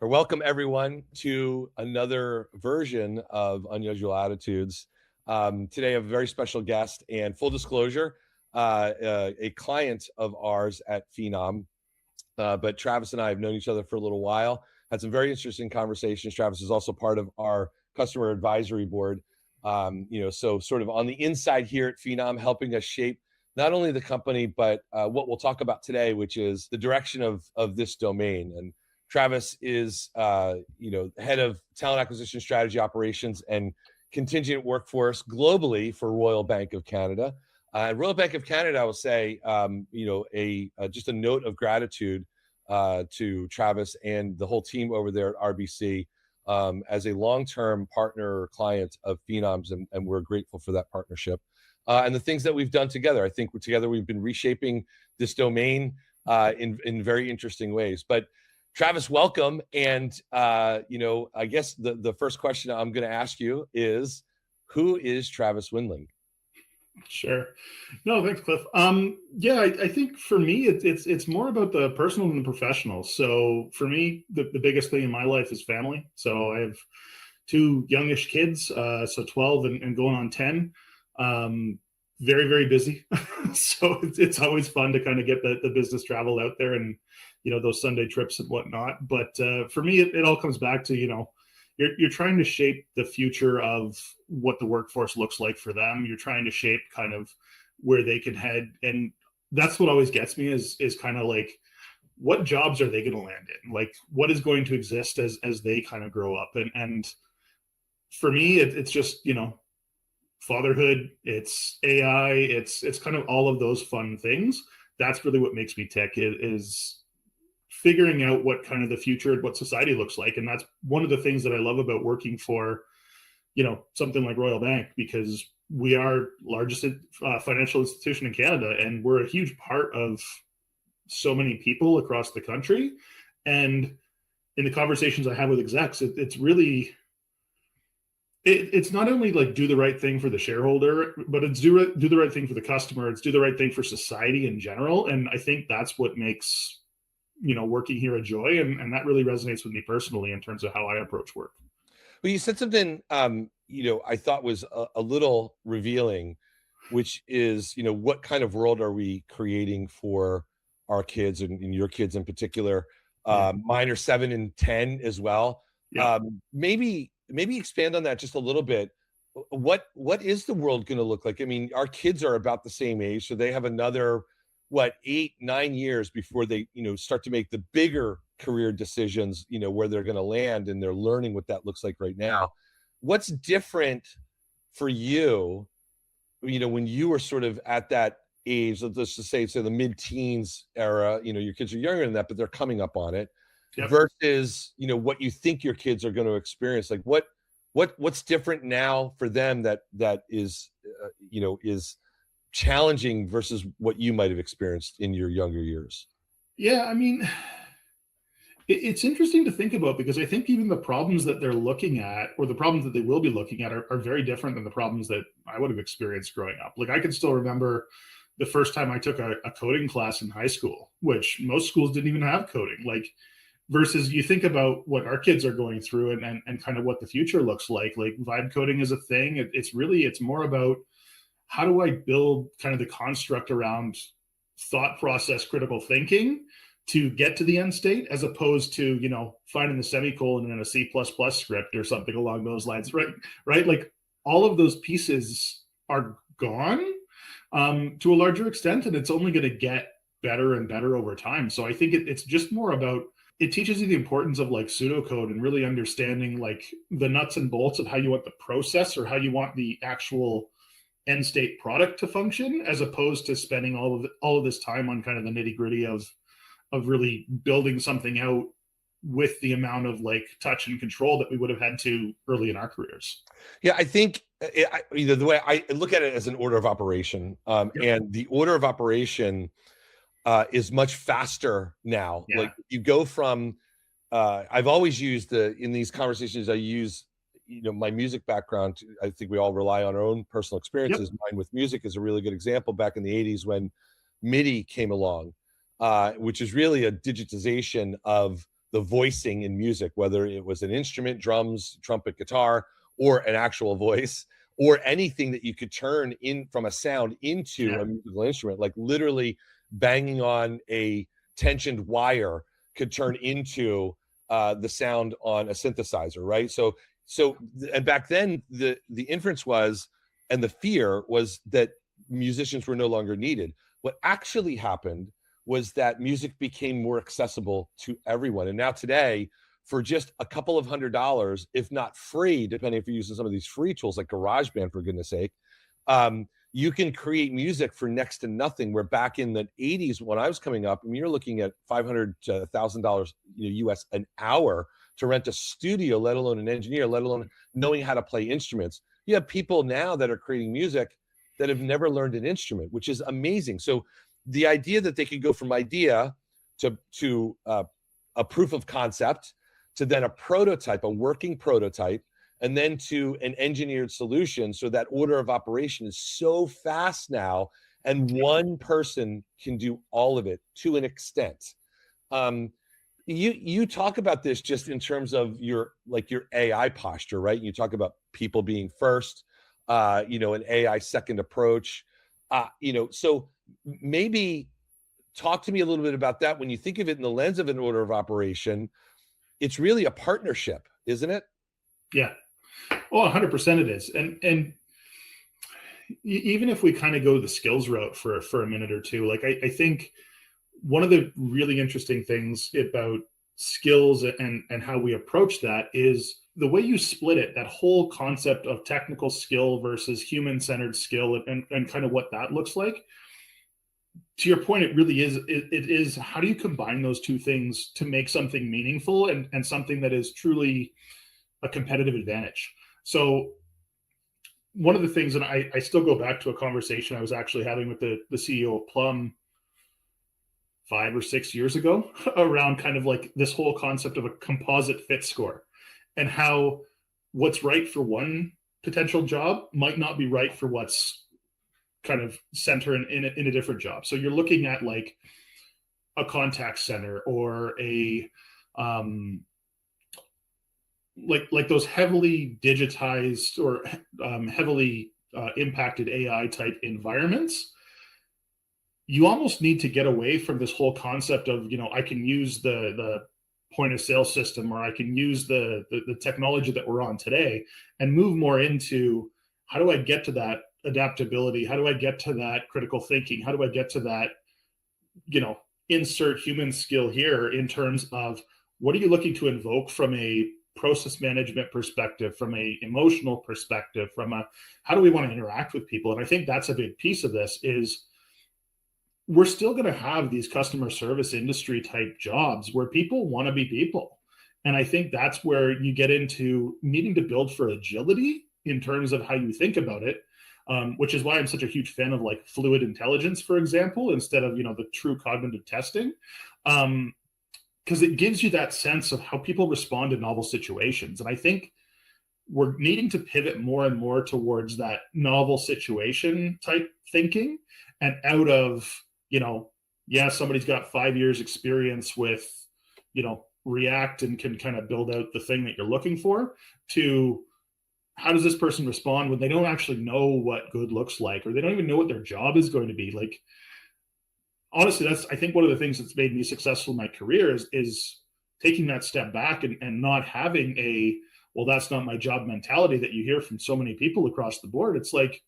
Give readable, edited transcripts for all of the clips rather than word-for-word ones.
or welcome everyone to another version of Unusual Attitudes. Today, I have a very special guest, and full disclosure, a client of ours at Phenom. But Travis and I have known each other for a little while, had some very interesting conversations. Travis is also part of our customer advisory board. So sort of on the inside here at Phenom, helping us shape not only the company, but what we'll talk about today, which is the direction of this domain. And Travis is, head of talent acquisition strategy operations and contingent workforce globally for Royal Bank of Canada. Royal Bank of Canada, I will say, just a note of gratitude to Travis and the whole team over there at RBC as a long-term partner or client of Phenom's, and we're grateful for that partnership. And the things that we've done together. I think together we've been reshaping this domain in very interesting ways. But Travis, welcome. And, I guess the first question I'm going to ask you is, who is Travis Windling? Sure. No, thanks, Cliff. I think for me, it's more about the personal than the professional. So for me, the biggest thing in my life is family. So I have two youngish kids, so 12 and going on 10. Very, very busy. So it's always fun to kind of get the business travel out there and, those Sunday trips and whatnot. But for me, it all comes back to, you're trying to shape the future of what the workforce looks like for them. You're trying to shape kind of where they can head. And that's what always gets me is kind of like, what jobs are they going to land in? Like, what is going to exist as they kind of grow up? And for me, it's just, fatherhood, it's AI, it's kind of all of those fun things. That's really what makes me tick is figuring out what kind of the future, what society looks like. And that's one of the things that I love about working for, something like Royal Bank, because we are largest financial institution in Canada, and we're a huge part of so many people across the country. And in the conversations I have with execs, it's really, it's not only like do the right thing for the shareholder, but it's do the right thing for the customer. It's do the right thing for society in general. And I think that's what makes, working here a joy. And that really resonates with me personally in terms of how I approach work. Well, you said something, I thought was a little revealing, which is, what kind of world are we creating for our kids and your kids in particular? Mine are 7 and 10 as well. Yeah. Maybe expand on that just a little bit. What is the world going to look like? I mean, our kids are about the same age, so they have another 8-9 years before they start to make the bigger career decisions, where they're going to land, and they're learning what that looks like right now. What's different for you, when you were sort of at that age, let's just say the mid-teens era, your kids are younger than that, but they're coming up on it. Yep. Versus what you think your kids are going to experience? Like what's different now for them that is is challenging versus what you might have experienced in your younger years? Yeah, I mean, it's interesting to think about, because I think even the problems that they're looking at, or the problems that they will be looking at, are very different than the problems that I would have experienced growing up. Like, I can still remember the first time I took a coding class in high school, which most schools didn't even have coding. Like, versus you think about what our kids are going through and kind of what the future looks like vibe coding is a thing. It's more about, how do I build kind of the construct around thought process, critical thinking to get to the end state, as opposed to, finding the semicolon in a C++ script or something along those lines, right? Like, all of those pieces are gone to a larger extent, and it's only going to get better and better over time. So I think it's just more about, it teaches you the importance of like pseudocode and really understanding like the nuts and bolts of how you want the process, or how you want the actual end state product to function, as opposed to spending all of this time on kind of the nitty gritty of really building something out with the amount of like touch and control that we would have had to early in our careers. Yeah, I think the way I look at it as an order of operation, and the order of operation is much faster now. Yeah. Like, you go from, I've always used in these conversations, I use, my music background. I think we all rely on our own personal experiences. Yep. Mine with music is a really good example. Back in the 80s, when MIDI came along, which is really a digitization of the voicing in music, whether it was an instrument, drums, trumpet, guitar, or an actual voice, or anything that you could turn in from a sound into Yeah. a musical instrument, like literally banging on a tensioned wire could turn into the sound on a synthesizer, right? So and back then the inference was, and the fear was, that musicians were no longer needed. What actually happened was that music became more accessible to everyone. And now today, for just a couple of $100s, if not free, depending if you're using some of these free tools like GarageBand, for goodness sake, you can create music for next to nothing. Where back in the 80s, when I was coming up, I mean, you're looking at $500 to $1,000 US an hour to rent a studio, let alone an engineer, let alone knowing how to play instruments. You have people now that are creating music that have never learned an instrument, which is amazing. So the idea that they could go from idea to a proof of concept, to then a prototype, a working prototype, and then to an engineered solution. So that order of operation is so fast now, and one person can do all of it to an extent. You talk about this just in terms of your AI posture, right? You talk about people being first, an AI second approach. So maybe talk to me a little bit about that. When you think of it in the lens of an order of operation, it's really a partnership, isn't it? Yeah. Oh, 100% it is. And even if we kind of go the skills route for a minute or two, like I think one of the really interesting things about skills and how we approach that is the way you split it, that whole concept of technical skill versus human-centered skill, and kind of what that looks like. To your point, it really is, it is, how do you combine those two things to make something meaningful and something that is truly a competitive advantage? So one of the things, and I still go back to a conversation I was actually having with the CEO of Plum 5 or 6 years ago around kind of like this whole concept of a composite fit score, and how what's right for one potential job might not be right for what's kind of center in a different job. So you're looking at like a contact center or a like those heavily digitized or heavily impacted AI type environments. You almost need to get away from this whole concept of, I can use the point of sale system, or I can use the technology that we're on today, and move more into, how do I get to that adaptability? How do I get to that critical thinking? How do I get to that, insert human skill here, in terms of what are you looking to invoke from a process management perspective, from a emotional perspective, from a, how do we want to interact with people? And I think that's a big piece of this, is we're still going to have these customer service industry type jobs where people want to be people. And I think that's where you get into needing to build for agility in terms of how you think about it, which is why I'm such a huge fan of like fluid intelligence, for example, instead of, the true cognitive testing. Because it gives you that sense of how people respond to novel situations. And I think we're needing to pivot more and more towards that novel situation type thinking, and out of, somebody's got 5 years experience with, React and can kind of build out the thing that you're looking for, to how does this person respond when they don't actually know what good looks like, or they don't even know what their job is going to be like. Honestly, that's, I think, one of the things that's made me successful in my career is taking that step back and not having a, well, that's not my job mentality that you hear from so many people across the board. It's like,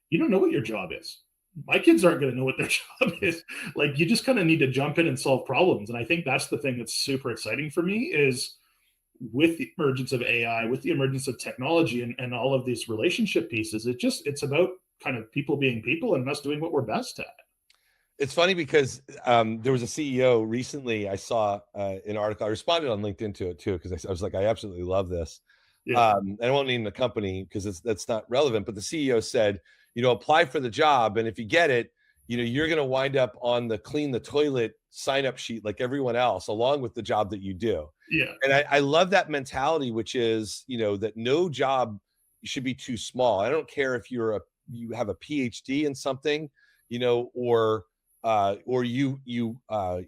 you don't know what your job is. My kids aren't going to know what their job is. Like, you just kind of need to jump in and solve problems. And I think that's the thing that's super exciting for me, is with the emergence of AI, with the emergence of technology, and all of these relationship pieces, it's about kind of people being people and us doing what we're best at. It's funny because there was a CEO recently. I saw an article. I responded on LinkedIn to it too, because I was like, I absolutely love this. Yeah. And I won't name the company because that's not relevant. But the CEO said, apply for the job, and if you get it, you're going to wind up on the clean the toilet sign up sheet like everyone else, along with the job that you do. Yeah. And I love that mentality, which is, that no job should be too small. I don't care if you have a PhD in something, or you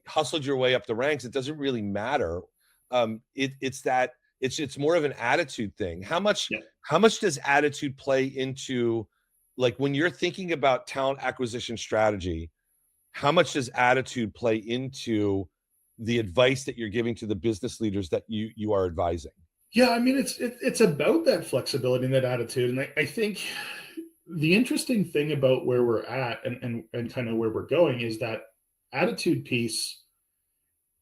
hustled your way up the ranks. It doesn't really matter. it's more of an attitude thing. Yeah. How much does attitude play into, like, when you're thinking about talent acquisition strategy? How much does attitude play into the advice that you're giving to the business leaders that you are advising? Yeah, I mean, it's about that flexibility and that attitude, and I think the interesting thing about where we're at and kind of where we're going is that attitude piece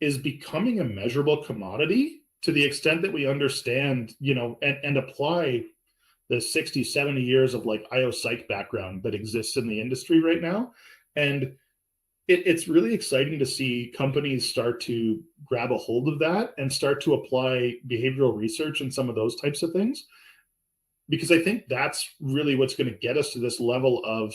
is becoming a measurable commodity to the extent that we understand, and apply the 60, 70 years of like IO psych background that exists in the industry right now. And it's really exciting to see companies start to grab a hold of that and start to apply behavioral research and some of those types of things, because I think that's really what's going to get us to this level of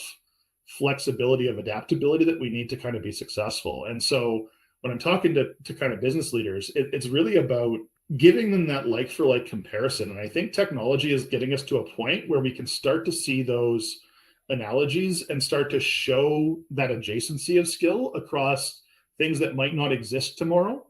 flexibility, of adaptability that we need to kind of be successful. And so when I'm talking to kind of business leaders, it's really about giving them that like for like comparison. And I think technology is getting us to a point where we can start to see those analogies and start to show that adjacency of skill across things that might not exist tomorrow.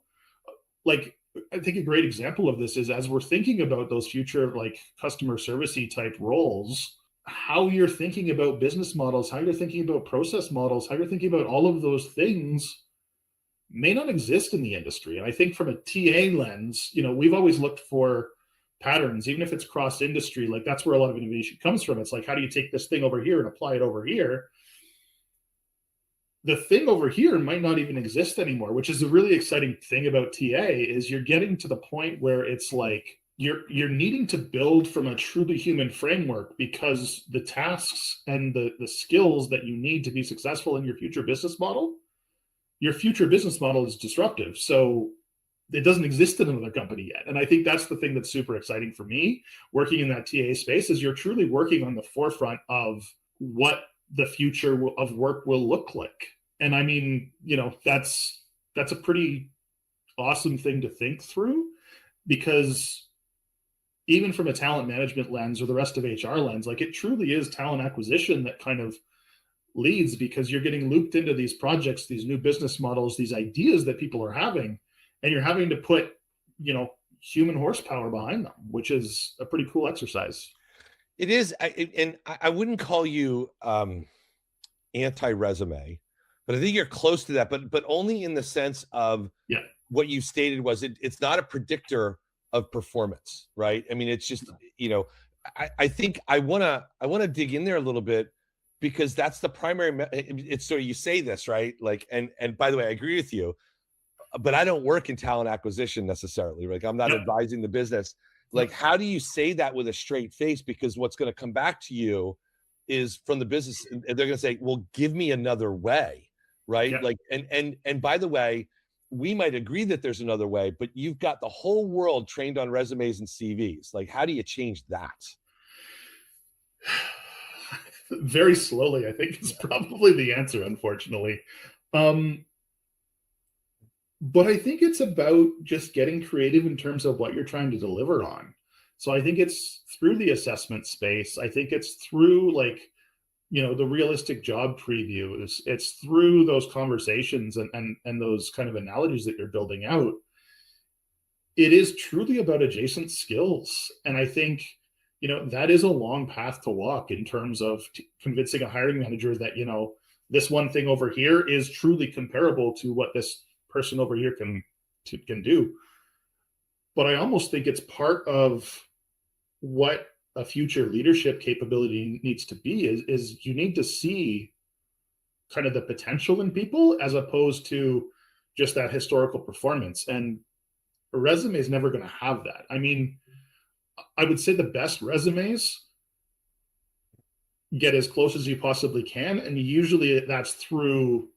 Like, I think a great example of this is as we're thinking about those future like customer servicey type roles, how you're thinking about business models, how you're thinking about process models, how you're thinking about all of those things may not exist in the industry. And I think from a TA lens, we've always looked for patterns, even if it's cross industry, like that's where a lot of innovation comes from. It's like, how do you take this thing over here and apply it over here? The thing over here might not even exist anymore, which is a really exciting thing about TA is you're getting to the point where it's like you're needing to build from a truly human framework, because the tasks and the skills that you need to be successful in your future business model is disruptive. So it doesn't exist in another company yet. And I think that's the thing that's super exciting for me working in that TA space, is you're truly working on the forefront of what the future of work will look like. And I mean, that's a pretty awesome thing to think through, because even from a talent management lens or the rest of HR lens, like it truly is talent acquisition that kind of leads, because you're getting looped into these projects, these new business models, these ideas that people are having, and you're having to put, human horsepower behind them, which is a pretty cool exercise. It is. I wouldn't call you anti-resume, but I think you're close to that, but only in the sense of, Yeah. what you stated was it's not a predictor of performance, right? I mean, it's just, I think I want to dig in there a little bit, because that's the primary, it's so you say this, right? Like, and by the way, I agree with you, but I don't work in talent acquisition necessarily. Like, I'm not Yep. advising the business. Like, how do you say that with a straight face? Because what's going to come back to you is from the business, and they're going to say, well, give me another way, right? Yep. Like, and by the way, we might agree that there's another way, but you've got the whole world trained on resumes and CVs. Like, how do you change that? Very slowly, I think is probably the answer, unfortunately. But I think it's about just getting creative in terms of what you're trying to deliver on. So I think it's through the assessment space. I think it's through like, the realistic job previews. It's through those conversations and those kind of analogies that you're building out. It is truly about adjacent skills. And I think, that is a long path to walk in terms of convincing a hiring manager that, this one thing over here is truly comparable to what this person over here can do. But I almost think it's part of what a future leadership capability needs to be is you need to see kind of the potential in people as opposed to just that historical performance. And a resume is never going to have that. I mean, I would say the best resumes get as close as you possibly can. And usually that's through,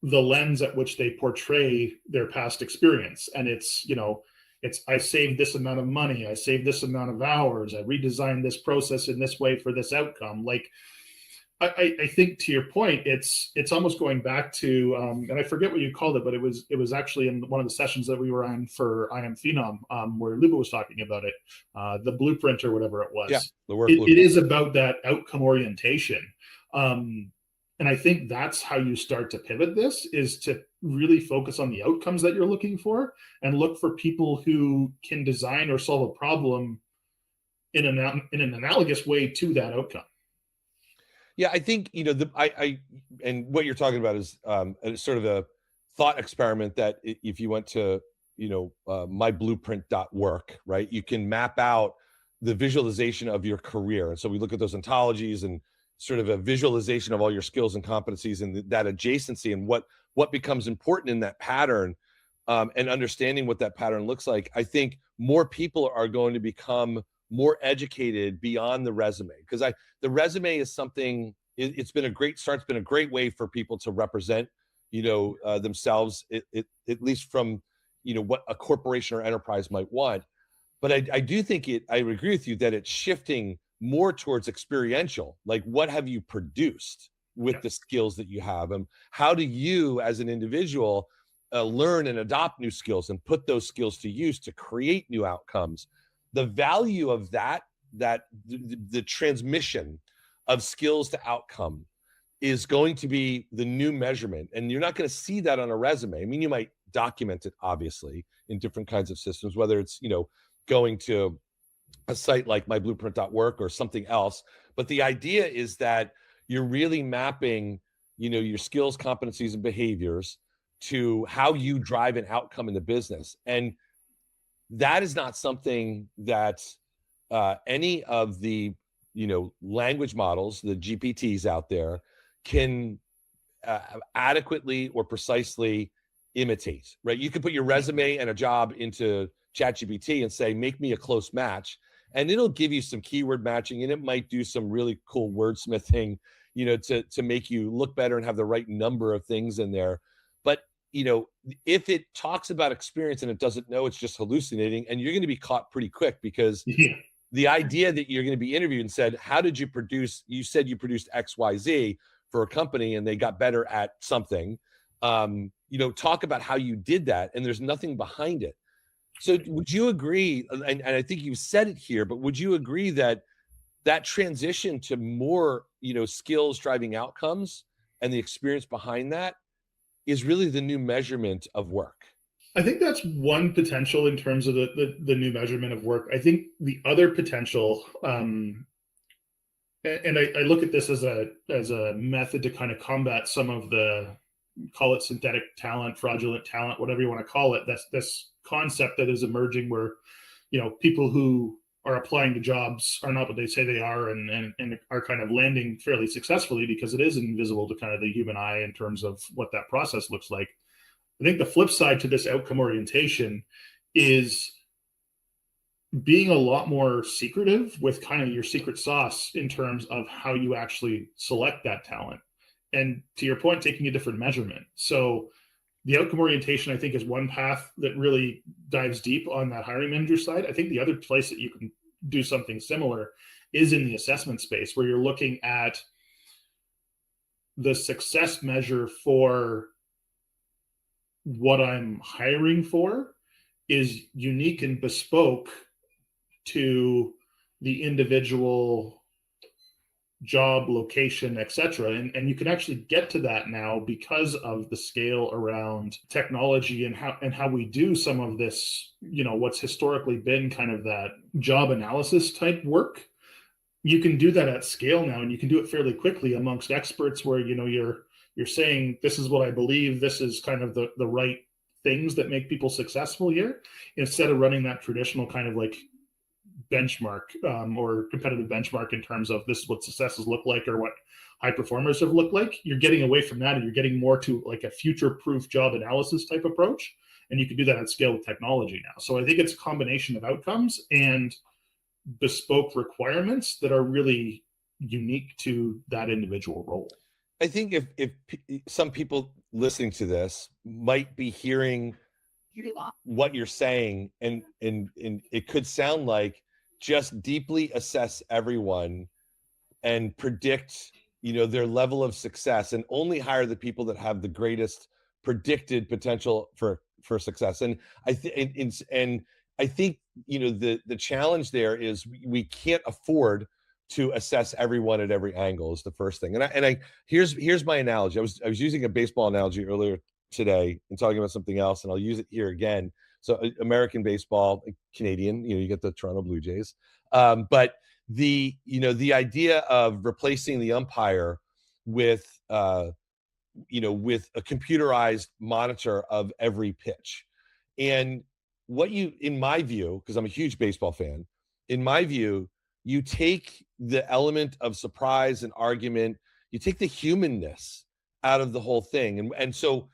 the lens at which they portray their past experience. And it's, I saved this amount of money, I saved this amount of hours, I redesigned this process in this way for this outcome. Like, I think to your point, it's almost going back to, and I forget what you called it, but it was actually in one of the sessions that we were on for I Am Phenom, where Luba was talking about it, the blueprint or whatever it was. Yeah, the work it blueprint. is about that outcome orientation. And I think that's how you start to pivot this, is to really focus on the outcomes that you're looking for and look for people who can design or solve a problem in an analogous way to that outcome. Yeah, I think I and what you're talking about is a sort of a thought experiment that if you went to myblueprint.work, right, you can map out the visualization of your career, and so we look at those ontologies and sort of a visualization of all your skills and competencies and that adjacency and what becomes important in that pattern, and understanding what that pattern looks like. I think more people are going to become more educated beyond the resume, because I the resume is something, it's been a great start. It's been a great way for people to represent themselves, at least from what a corporation or enterprise might want. But I do think I agree with you that it's shifting more towards experiential. Like, what have you produced with Yeah. the skills that you have, and how do you as an individual learn and adopt new skills and put those skills to use to create new outcomes. The value of the transmission of skills to outcome is going to be the new measurement, and you're not going to see that on a resume. I mean, you might document it obviously in different kinds of systems, whether it's going to a site like myblueprint.work or something else. But the idea is that you're really mapping your skills, competencies, and behaviors to how you drive an outcome in the business. And that is not something that any of the language models, the GPTs out there, can adequately or precisely imitate. Right? You can put your resume and a job into ChatGPT and say, "Make me a close match," and it'll give you some keyword matching, and it might do some really cool wordsmithing, to make you look better and have the right number of things in there. But if it talks about experience and it doesn't know, it's just hallucinating, and you're going to be caught pretty quick, because Yeah. the idea that you're going to be interviewed and said, "How did you produce?" You said you produced XYZ for a company and they got better at something. Talk about how you did that, and there's nothing behind it. So would you agree, and I think you said it here, but would you agree that that transition to more, skills driving outcomes and the experience behind that is really the new measurement of work? I think that's one potential in terms of the new measurement of work. I think the other potential, and I look at this as a method to kind of combat some of the, call it synthetic talent, fraudulent talent, whatever you want to call it. That's this concept that is emerging where people who are applying to jobs are not what they say they are, and are kind of landing fairly successfully because it is invisible to kind of the human eye in terms of what that process looks like. I think the flip side to this outcome orientation is being a lot more secretive with kind of your secret sauce in terms of how you actually select that talent. And to your point, taking a different measurement. So the outcome orientation, I think, is one path that really dives deep on that hiring manager side. I think the other place that you can do something similar is in the assessment space, where you're looking at the success measure for what I'm hiring for is unique and bespoke to the individual job, location, etc. And you can actually get to that now because of the scale around technology and how we do some of this, what's historically been kind of that job analysis type work. You can do that at scale now, and you can do it fairly quickly amongst experts, where you're saying, this is what I believe, this is kind of the right things that make people successful here, instead of running that traditional kind of like benchmark, or competitive benchmark in terms of this is what successes look like or what high performers have looked like. You're getting away from that, and you're getting more to like a future proof job analysis type approach, and you can do that at scale with technology now. So I think it's a combination of outcomes and bespoke requirements that are really unique to that individual role. I think if some people listening to this might be hearing what you're saying, and it could sound like, just deeply assess everyone and predict their level of success, and only hire the people that have the greatest predicted potential for success. And I think and I think the challenge there is we can't afford to assess everyone at every angle is the first thing. And I here's my analogy. I was using a baseball analogy earlier today and talking about something else, and I'll use it here again. So American baseball, Canadian, you get the Toronto Blue Jays. But the idea of replacing the umpire with with a computerized monitor of every pitch. And in my view, because I'm a huge baseball fan, in my view, you take the element of surprise and argument, you take the humanness out of the whole thing. And so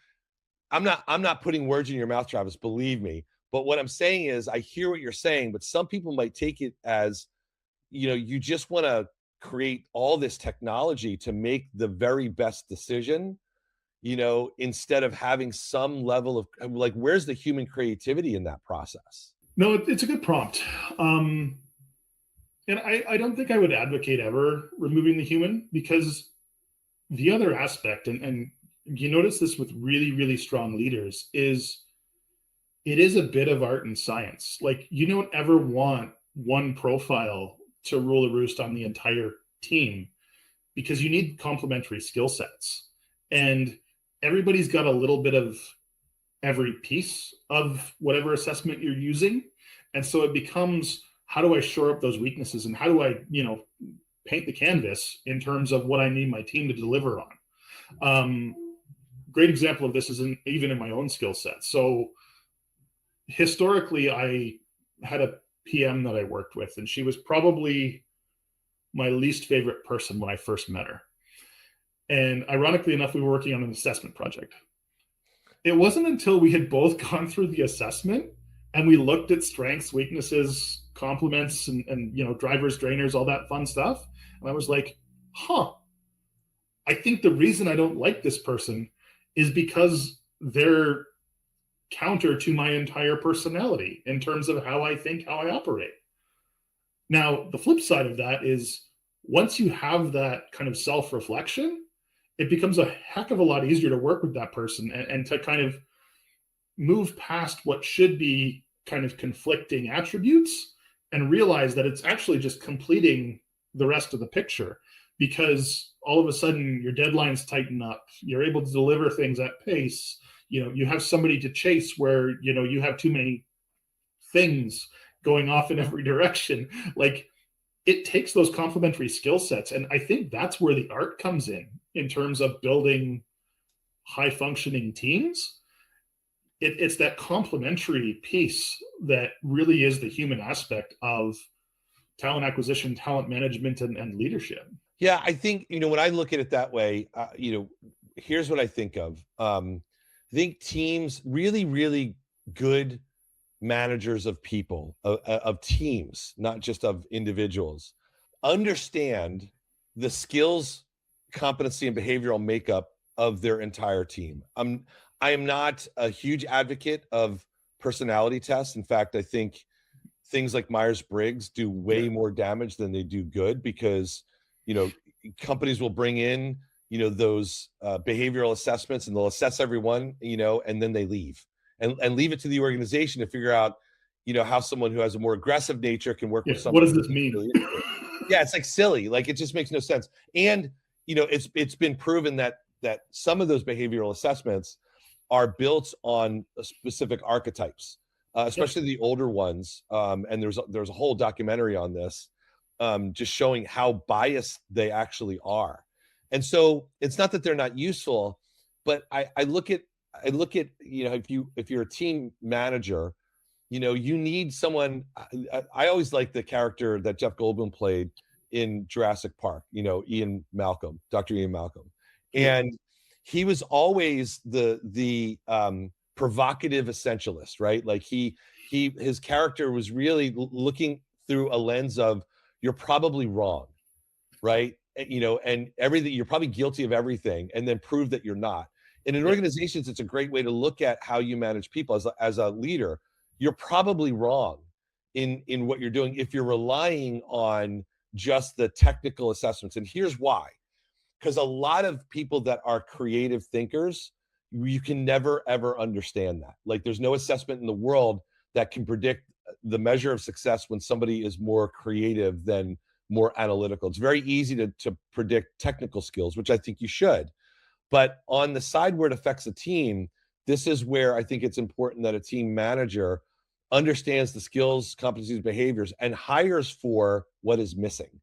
I'm not putting words in your mouth, Travis, believe me. But what I'm saying is I hear what you're saying, but some people might take it as, you just want to create all this technology to make the very best decision, instead of having some level of like, where's the human creativity in that process? No, it's a good prompt. And I don't think I would advocate ever removing the human, because the other aspect, and you notice this with really, really strong leaders, is it is a bit of art and science. Like, you don't ever want one profile to rule the roost on the entire team, because you need complementary skill sets. And everybody's got a little bit of every piece of whatever assessment you're using. And so it becomes, how do I shore up those weaknesses, and how do I, paint the canvas in terms of what I need my team to deliver on? Great example of this is even in my own skill set. So historically, I had a PM that I worked with, and she was probably my least favorite person when I first met her. And ironically enough, we were working on an assessment project. It wasn't until we had both gone through the assessment and we looked at strengths, weaknesses, compliments, and drivers, drainers, all that fun stuff. And I was like, I think the reason I don't like this person is because they're counter to my entire personality in terms of how I think, how I operate. Now, the flip side of that is, once you have that kind of self-reflection, it becomes a heck of a lot easier to work with that person and to kind of move past what should be kind of conflicting attributes and realize that it's actually just completing the rest of the picture, because all of a sudden your deadlines tighten up, you're able to deliver things at pace, you have somebody to chase where you have too many things going off in every direction. Like, it takes those complementary skill sets, and I think that's where the art comes in terms of building high functioning teams. It's that complementary piece that really is the human aspect of talent acquisition, talent management, and leadership. Yeah, I think, when I look at it that way, here's what I think of. I think teams, really, really good managers of people, of teams, not just of individuals, understand the skills, competency, and behavioral makeup of their entire team. I am not a huge advocate of personality tests. In fact, I think things like Myers-Briggs do way more damage than they do good, because companies will bring in those behavioral assessments, and they'll assess everyone, and then they leave and leave it to the organization to figure out how someone who has a more aggressive nature can work with someone. What does this mean? Yeah, it's like silly. Like, it just makes no sense. And it's been proven that some of those behavioral assessments are built on specific archetypes, especially the older ones. And there's a whole documentary on this, just showing how biased they actually are. And so it's not that they're not useful, but I look at if you're a team manager, you need someone. I always like the character that Jeff Goldblum played in Jurassic Park, Ian Malcolm, Dr. Ian Malcolm. And he was always the provocative essentialist, right? Like, his character was really looking through a lens of, you're probably wrong, right? And everything, you're probably guilty of everything, and then prove that you're not. And in organizations, it's a great way to look at how you manage people as a leader. You're probably wrong in what you're doing if you're relying on just the technical assessments. And here's why. Because a lot of people that are creative thinkers, you can never, ever understand that. Like, there's no assessment in the world that can predict the measure of success when somebody is more creative than more analytical. It's very easy to predict technical skills, which I think you should. But on the side where it affects a team, this is where I think it's important that a team manager understands the skills, competencies, behaviors, and hires for what is missing,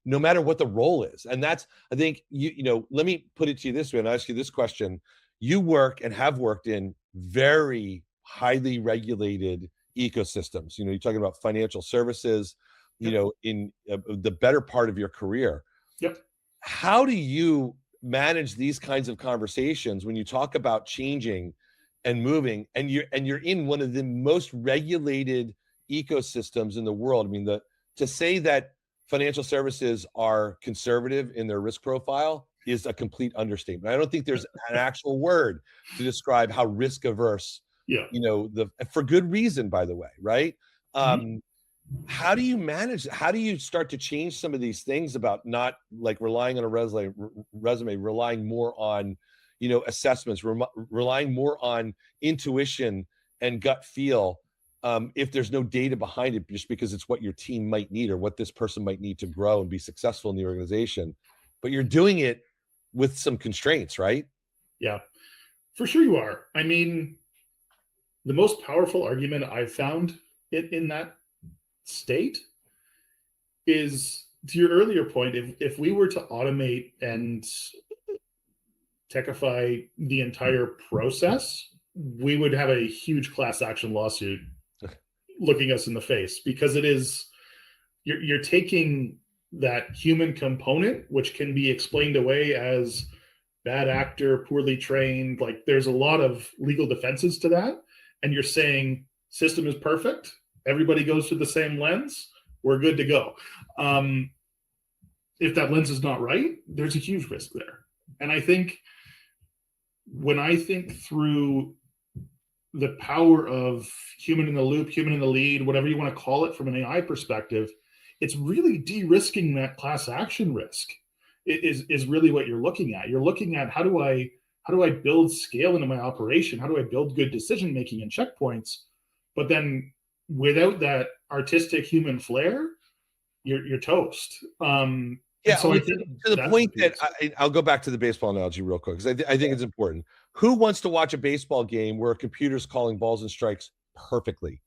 no matter what the role is. And that's, I think, let me put it to you this way and ask you this question. You work and have worked in very highly regulated ecosystems. You're talking about financial services, in the better part of your career. Yep. How do you manage these kinds of conversations when you talk about changing and moving, and you're in one of the most regulated ecosystems in the world? I mean, to say that financial services are conservative in their risk profile is a complete understatement. I don't think there's an actual word to describe how risk averse, for good reason, by the way, right? How do you manage? How do you start to change some of these things about not like relying on a resume, relying more on, assessments, relying more on intuition and gut feel, if there's no data behind it, just because it's what your team might need or what this person might need to grow and be successful in the organization, but you're doing it with some constraints, right? Yeah, for sure you are. I mean, the most powerful argument I've found in that state is, to your earlier point, if we were to automate and techify the entire process, we would have a huge class action lawsuit looking us in the face, because you're taking that human component, which can be explained away as bad actor, poorly trained, like there's a lot of legal defenses to that, and you're saying system is perfect, everybody goes through the same lens, we're good to go. If that lens is not right, there's a huge risk there. And I think when I think through the power of human in the loop, human in the lead, whatever you want to call it from an AI perspective, it's really de-risking that class action risk is really what you're looking at. You're looking at how do I build scale into my operation? How do I build good decision making and checkpoints? But then without that artistic human flair, you're toast. So to the point that I'll go back to the baseball analogy real quick, because I think it's important. Who wants to watch a baseball game where a computer's calling balls and strikes perfectly?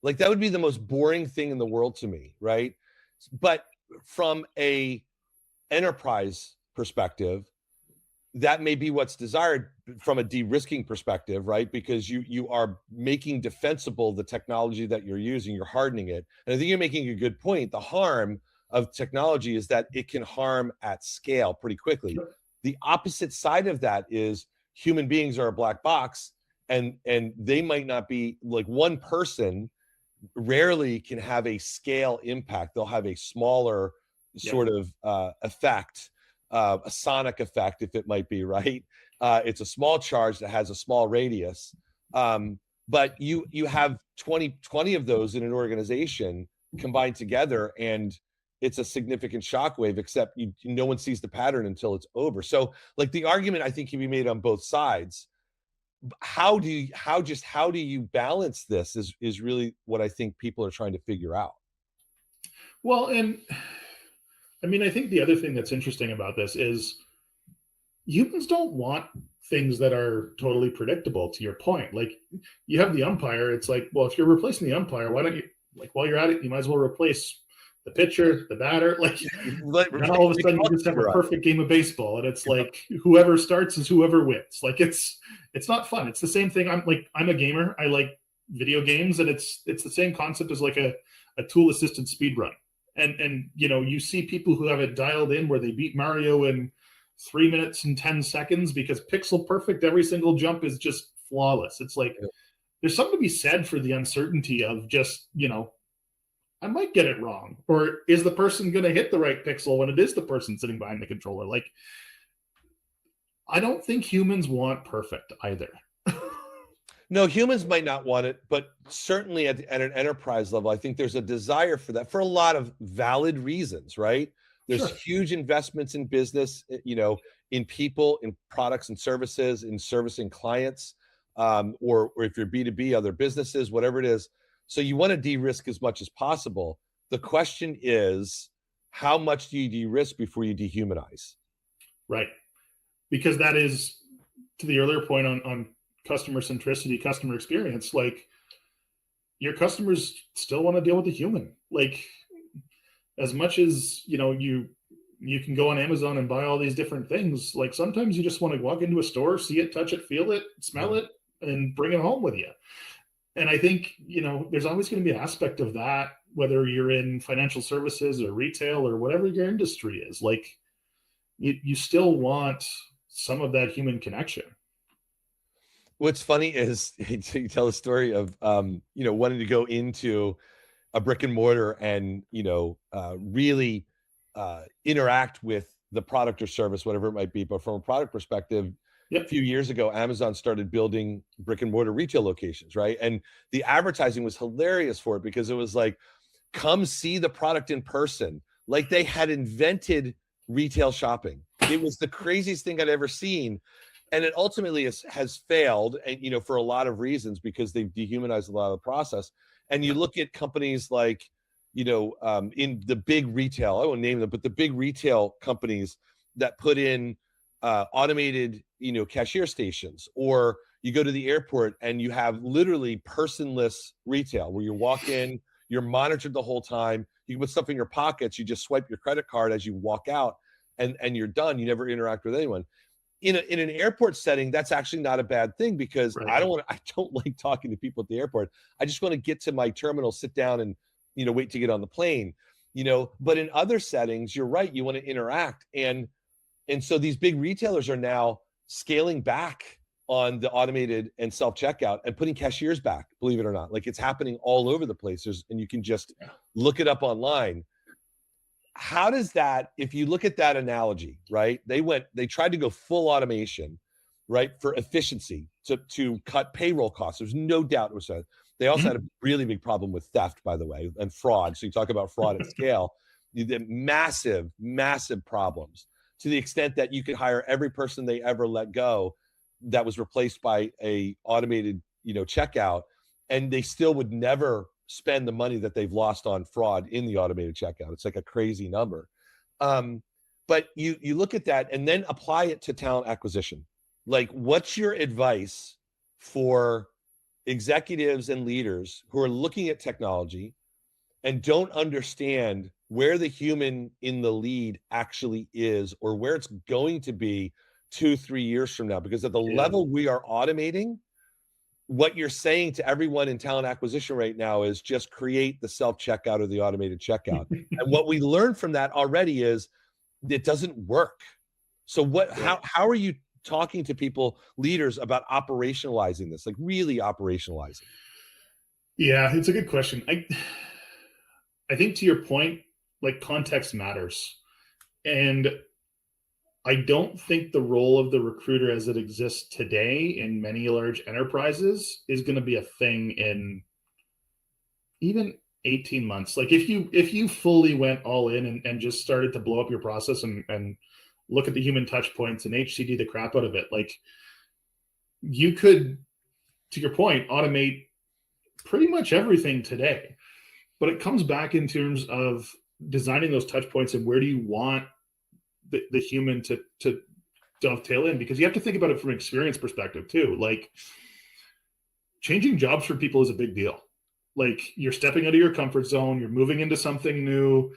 Like, that would be the most boring thing in the world to me, right? But from a enterprise perspective, that may be what's desired from a de-risking perspective, right? Because you are making defensible the technology that you're using, you're hardening it. And I think you're making a good point. The harm of technology is that it can harm at scale pretty quickly. Sure. The opposite side of that is human beings are a black box, and they might not be, like, one person rarely can have a scale impact. They'll have a smaller sort of effect, a sonic effect, if it might be, right? It's a small charge that has a small radius. But you have 20 of those in an organization combined together, and it's a significant shockwave, except no one sees the pattern until it's over. So, like, the argument I think can be made on both sides. How do you balance this is really what I think people are trying to figure out. Well, and I mean, I think the other thing that's interesting about this is humans don't want things that are totally predictable, to your point. Like, you have the umpire, it's like, well, if you're replacing the umpire, why don't you, like, while you're at it, you might as well replace the pitcher, the batter. Like, then all of a sudden you just have a perfect game of baseball, and it's like whoever starts is whoever wins. Like, it's not fun. It's the same thing. I'm a gamer. I like video games, and it's the same concept as like a tool assisted speed run. And you see people who have it dialed in where they beat Mario in 3 minutes and 10 seconds because pixel perfect, every single jump is just flawless. It's like there's something to be said for the uncertainty of just, I might get it wrong. Or is the person going to hit the right pixel when it is the person sitting behind the controller? Like, I don't think humans want perfect either. No, humans might not want it, but certainly at an enterprise level, I think there's a desire for that for a lot of valid reasons, right? There's huge investments in business, in people, in products and services, in servicing clients, or if you're B2B, other businesses, whatever it is. So you want to de-risk as much as possible. The question is, how much do you de-risk before you dehumanize? Right. Because that is, to the earlier point on customer centricity, customer experience, like your customers still want to deal with the human. Like, as much as you can go on Amazon and buy all these different things, like sometimes you just want to walk into a store, see it, touch it, feel it, smell it, and bring it home with you. And I think, there's always going to be an aspect of that, whether you're in financial services or retail or whatever your industry is. Like, you still want some of that human connection. What's funny is you tell a story of wanting to go into a brick and mortar and really interact with the product or service, whatever it might be. But from a product perspective, a Yep. few years ago, Amazon started building brick and mortar retail locations, right? And the advertising was hilarious for it because it was like, come see the product in person. Like they had invented retail shopping. It was the craziest thing I'd ever seen. And it ultimately has failed, and for a lot of reasons, because they've dehumanized a lot of the process. And you look at companies like, in the big retail, I won't name them, but the big retail companies that put in automated, cashier stations, or you go to the airport and you have literally personless retail where you walk in, you're monitored the whole time. You can put stuff in your pockets. You just swipe your credit card as you walk out, and you're done. You never interact with anyone. In an airport setting, that's actually not a bad thing, because Right. I don't like talking to people at the airport. I just want to get to my terminal, sit down, and wait to get on the plane. But in other settings, you're right, you want to interact, and so these big retailers are now scaling back on the automated and self-checkout and putting cashiers back, believe it or not. Like, it's happening all over the place. And you can just look it up online. How does that, if you look at that analogy, right? They tried to go full automation, right, for efficiency, to cut payroll costs. There's no doubt it was that. They also had a really big problem with theft, by the way, and fraud. So you talk about fraud at scale, you did massive, massive problems, to the extent that you could hire every person they ever let go that was replaced by a automated, checkout, and they still would never spend the money that they've lost on fraud in the automated checkout. It's like a crazy number. But you look at that and then apply it to talent acquisition. Like, what's your advice for executives and leaders who are looking at technology and don't understand where the human in the lead actually is, or where it's going to be 2-3 years from now? Because at the level we are automating, what you're saying to everyone in talent acquisition right now is just create the self-checkout or the automated checkout. And what we learned from that already is it doesn't work. So how are you talking to people, leaders, about operationalizing this, like really operationalizing? Yeah, it's a good question. I think, to your point, like, context matters. And I don't think the role of the recruiter as it exists today in many large enterprises is going to be a thing in even 18 months. Like, if you fully went all in and just started to blow up your process and look at the human touch points and HCD the crap out of it, like, you could, to your point, automate pretty much everything today. But it comes back in terms of designing those touch points and where do you want the human to dovetail in, because you have to think about it from an experience perspective too. Like, changing jobs for people is a big deal. Like, you're stepping out of your comfort zone, you're moving into something new.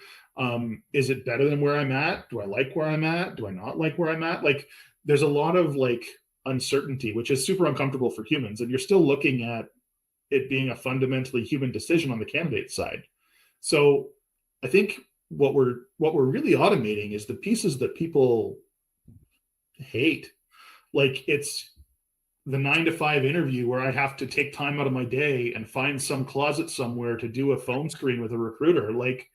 Is it better than where I'm at? Do I like where I'm at? Do I not like where I'm at? Like, there's a lot of like uncertainty, which is super uncomfortable for humans. And you're still looking at it being a fundamentally human decision on the candidate side. So I think what we're really automating is the pieces that people hate. Like, it's the 9 to 5 interview where I have to take time out of my day and find some closet somewhere to do a phone screen with a recruiter. Like,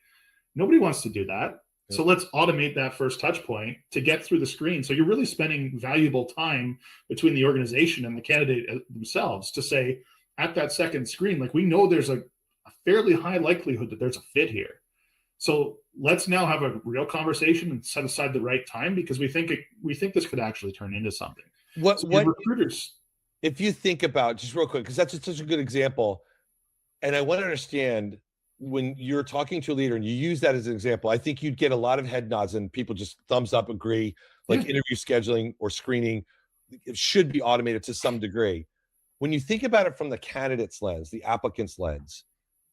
nobody wants to do that. So let's automate that first touch point to get through the screen. So you're really spending valuable time between the organization and the candidate themselves to say, at that second screen, like, we know there's a fairly high likelihood that there's a fit here. So let's now have a real conversation and set aside the right time, because we think this could actually turn into something. What recruiters? If you think about, just real quick, because that's such a good example, and I want to understand when you're talking to a leader and you use that as an example, I think you'd get a lot of head nods and people just thumbs up, agree, like Yeah. interview scheduling or screening, it should be automated to some degree. When you think about it from the candidate's lens, the applicant's lens,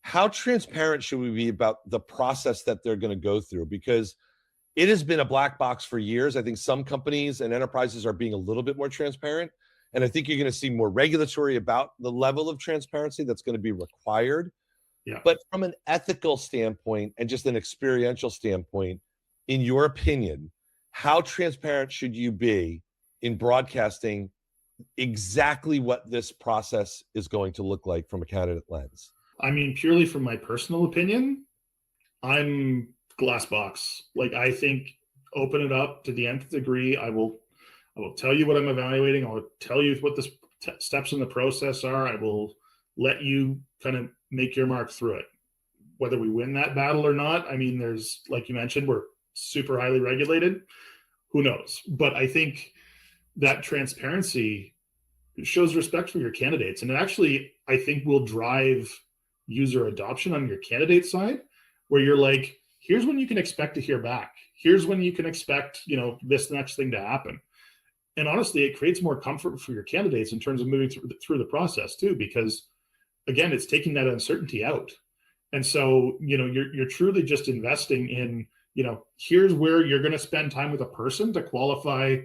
how transparent should we be about the process that they're going to go through? Because it has been a black box for years. I think some companies and enterprises are being a little bit more transparent. And I think you're going to see more regulatory about the level of transparency that's going to be required. Yeah. But from an ethical standpoint and just an experiential standpoint, in your opinion, how transparent should you be in broadcasting exactly what this process is going to look like from a candidate lens? I mean, purely from my personal opinion, I'm glass box. Like, I think open it up to the nth degree. I will tell you what I'm evaluating. I'll tell you what the steps in the process are. I will let you kind of make your mark through it. Whether we win that battle or not, I mean, there's, like you mentioned, we're super highly regulated. Who knows? But I think that transparency shows respect for your candidates. And it actually, I think, will drive user adoption on your candidate side, where you're like, here's when you can expect to hear back. Here's when you can expect, this next thing to happen. And honestly, it creates more comfort for your candidates in terms of moving through the process too, because again, it's taking that uncertainty out. And so, you're truly just investing in, here's where you're going to spend time with a person to qualify,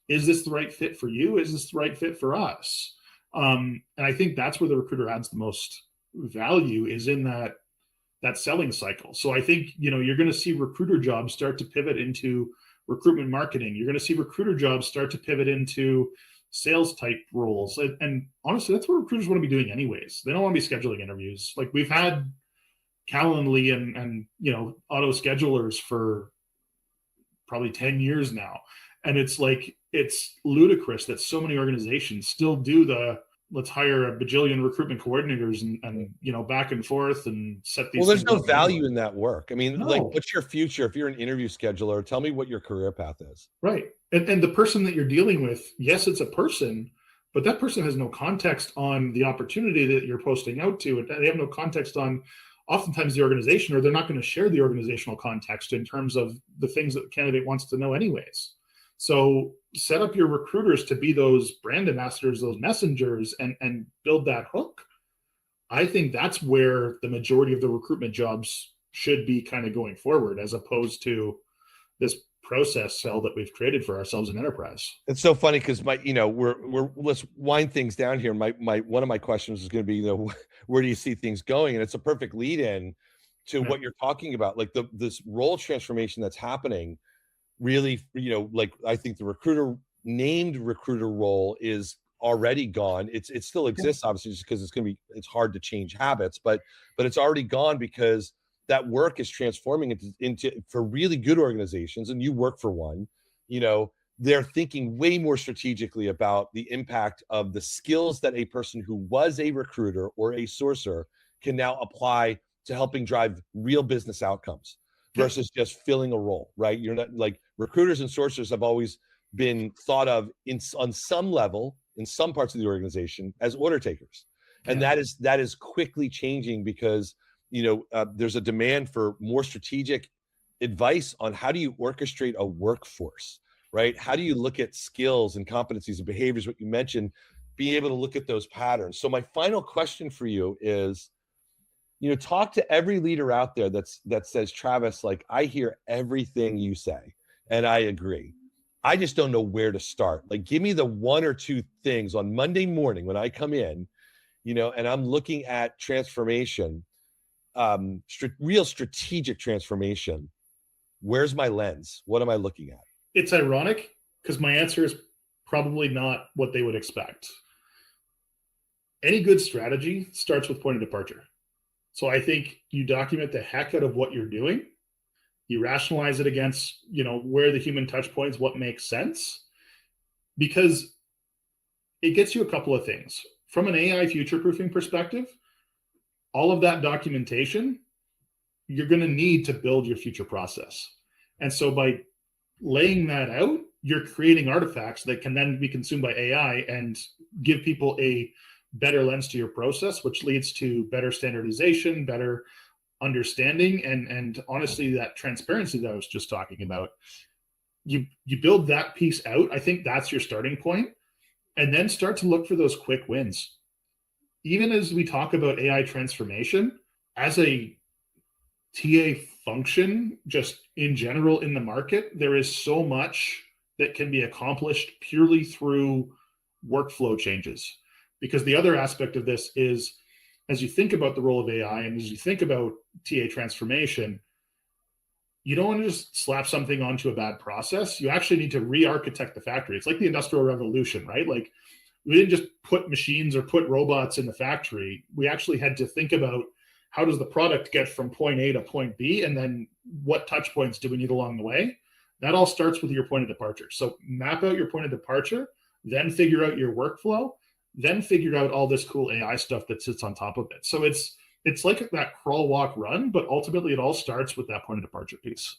is this the right fit for you? Is this the right fit for us? And I think that's where the recruiter adds the most value, is in that selling cycle. So I think, you're going to see recruiter jobs start to pivot into recruitment marketing. You're going to see recruiter jobs start to pivot into sales type roles. And honestly, that's what recruiters want to be doing anyways. They don't want to be scheduling interviews. Like, we've had Calendly and auto schedulers for probably 10 years now. And it's like, it's ludicrous that so many organizations still do let's hire a bajillion recruitment coordinators and back and forth and set these. Well, there's no value in that work. I mean, like, No. what's your future? If you're an interview scheduler, tell me what your career path is. Right. And the person that you're dealing with, yes, it's a person, but that person has no context on the opportunity that you're posting out to. They have no context on oftentimes the organization, or they're not going to share the organizational context in terms of the things that the candidate wants to know anyways. So set up your recruiters to be those brand ambassadors, those messengers, and build that hook. I think that's where the majority of the recruitment jobs should be kind of going forward, as opposed to this process cell that we've created for ourselves in enterprise. It's so funny because let's wind things down here. My one of my questions is going to be, where do you see things going? And it's a perfect lead in to what you're talking about, like this role transformation that's happening. Really, like, I think the named recruiter role is already gone. It still exists, obviously, just because it's hard to change habits, but it's already gone, because that work is transforming into for really good organizations, and you work for one, they're thinking way more strategically about the impact of the skills that a person who was a recruiter or a sourcer can now apply to helping drive real business outcomes versus just filling a role, right? You're not, like, recruiters and sourcers have always been thought of on some level in some parts of the organization as order takers. And that is quickly changing, because there's a demand for more strategic advice on how do you orchestrate a workforce, right? How do you look at skills and competencies and behaviors, what you mentioned, being able to look at those patterns. So my final question for you is, talk to every leader out there that says, Travis, like, I hear everything you say and I agree. I just don't know where to start. Like, give me the one or two things on Monday morning when I come in, and I'm looking at transformation, real strategic transformation. Where's my lens? What am I looking at? It's ironic because my answer is probably not what they would expect. Any good strategy starts with point of departure. So I think you document the heck out of what you're doing. You rationalize it against, where the human touch points, what makes sense, because it gets you a couple of things. From an AI future-proofing perspective, all of that documentation, you're going to need to build your future process. And so by laying that out, you're creating artifacts that can then be consumed by AI and give people a better lens to your process, which leads to better standardization, better understanding, and honestly, that transparency that I was just talking about. You build that piece out. I think that's your starting point, and then start to look for those quick wins. Even as we talk about AI transformation, as a TA function, just in general in the market, there is so much that can be accomplished purely through workflow changes. Because the other aspect of this is, as you think about the role of AI and as you think about TA transformation, you don't want to just slap something onto a bad process. You actually need to re-architect the factory. It's like the Industrial Revolution, right? Like, we didn't just put machines or put robots in the factory. We actually had to think about, how does the product get from point A to point B, and then what touch points do we need along the way? That all starts with your point of departure. So map out your point of departure, then figure out your workflow, then figure out all this cool AI stuff that sits on top of it. So it's like that crawl, walk, run, but ultimately it all starts with that point of departure piece.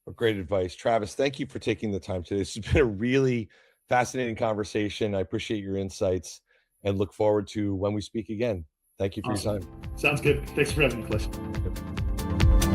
Well, great advice. Travis, thank you for taking the time today. This has been a really fascinating conversation. I appreciate your insights and look forward to when we speak again. Thank you for Awesome. your time. Sounds good. Thanks for having me, Cliff. Yep.